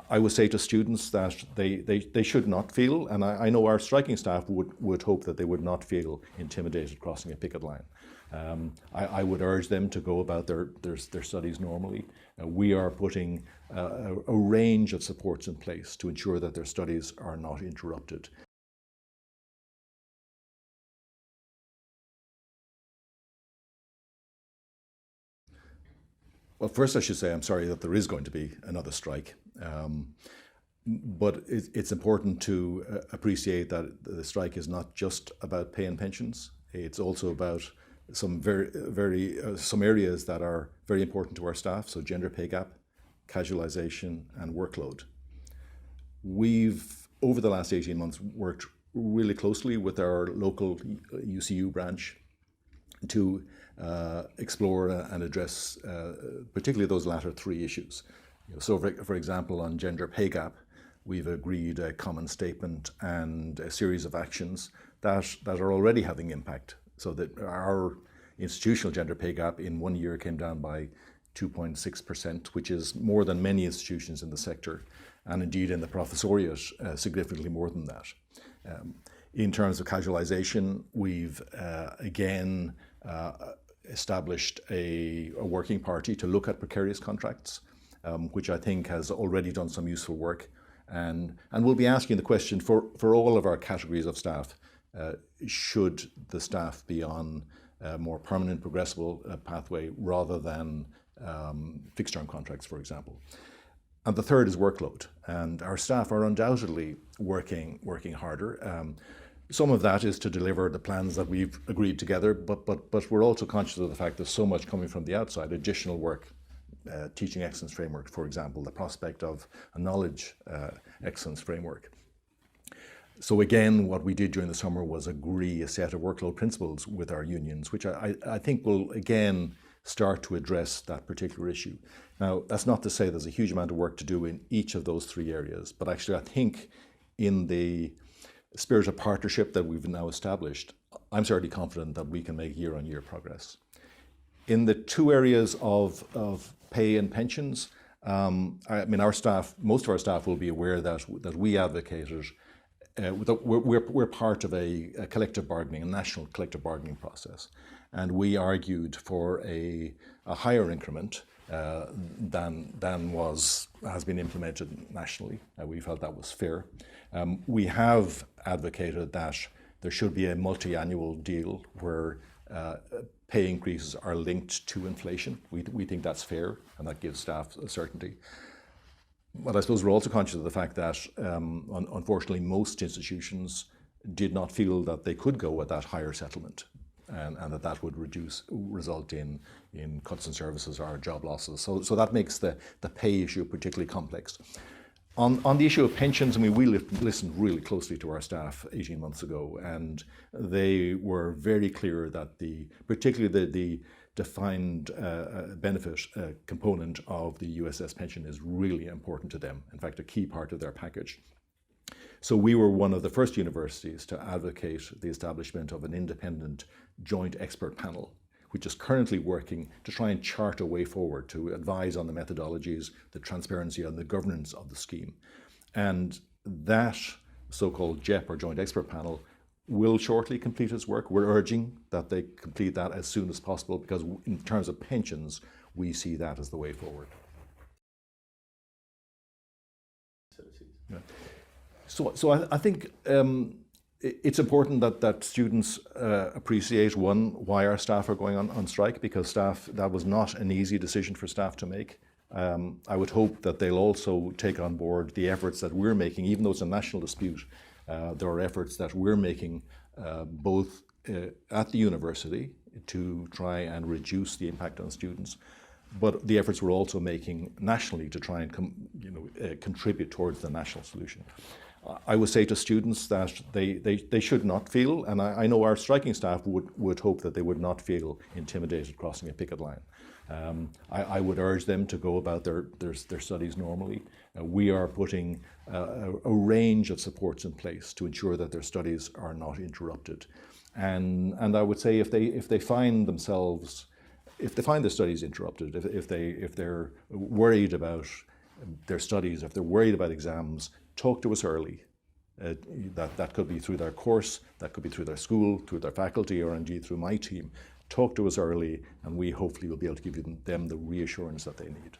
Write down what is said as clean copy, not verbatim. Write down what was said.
I would say to students that they should not feel, and I know our striking staff would hope that they would not feel intimidated crossing a picket line. I would urge them to go about their studies normally. We are putting a range of supports in place to ensure that their studies are not interrupted. Well, first I should say I'm sorry that there is going to be another strike. But it's important to appreciate that the strike is not just about pay and pensions. It's also about some some areas that are very important to our staff. So gender pay gap, casualisation, and workload. We've over the last 18 months worked really closely with our local UCU branch to explore and address particularly those latter three issues. So for example, on gender pay gap, we've agreed a common statement and a series of actions that are already having impact. So that our institutional gender pay gap in 1 year came down by 2.6%, which is more than many institutions in the sector, and indeed in the professoriate significantly more than that. In terms of casualisation, we've again established a working party to look at precarious contracts, which I think has already done some useful work. And we'll be asking the question for all of our categories of staff, should the staff be on a more permanent progressible pathway rather than fixed term contracts, for example. And the third is workload. And our staff are undoubtedly working harder. Some of that is to deliver the plans that we've agreed together, but we're also conscious of the fact there's so much coming from the outside, additional work. Teaching excellence framework, for example, the prospect of a knowledge excellence framework. So again, what we did during the summer was agree a set of workload principles with our unions, which I think will again start to address that particular issue. Now, that's not to say there's a huge amount of work to do in each of those three areas, but actually I think in the spirit of partnership that we've now established, I'm certainly confident that we can make year-on-year progress. In the two areas of pay and pensions, I mean, our staff, most of our staff will be aware that we advocated, we're part of a collective bargaining, a national collective bargaining process, and we argued for a higher increment than has been implemented nationally. We felt that was fair. We have advocated that there should be a multi-annual deal where pay increases are linked to inflation. We think that's fair and that gives staff certainty. But I suppose we're also conscious of the fact that unfortunately most institutions did not feel that they could go with that higher settlement and that would result in cuts in services or job losses. So that makes the pay issue particularly complex. On the issue of pensions, I mean, we listened really closely to our staff 18 months ago, and they were very clear that particularly the defined benefit component of the USS pension is really important to them. In fact, a key part of their package. So we were one of the first universities to advocate the establishment of an independent joint expert panel, which is currently working to try and chart a way forward to advise on the methodologies, the transparency and the governance of the scheme. And that so-called JEP, or Joint Expert Panel, will shortly complete its work. We're urging that they complete that as soon as possible because in terms of pensions, we see that as the way forward. Yeah. So I think it's important that students appreciate, one, why our staff are going on strike, because that was not an easy decision for staff to make. I would hope that they'll also take on board the efforts that we're making, even though it's a national dispute. There are efforts that we're making both at the university to try and reduce the impact on students, but the efforts we're also making nationally to try and contribute towards the national solution. I would say to students that they should not feel, and I know our striking staff would hope that they would not feel intimidated crossing a picket line. I would urge them to go about their studies normally. We are putting a range of supports in place to ensure that their studies are not interrupted. And I would say if they find their studies interrupted, if they're worried about their studies, if they're worried about exams, talk to us early. That could be through their course, that could be through their school, through their faculty, or indeed through my team. Talk to us early, and we hopefully will be able to give them the reassurance that they need.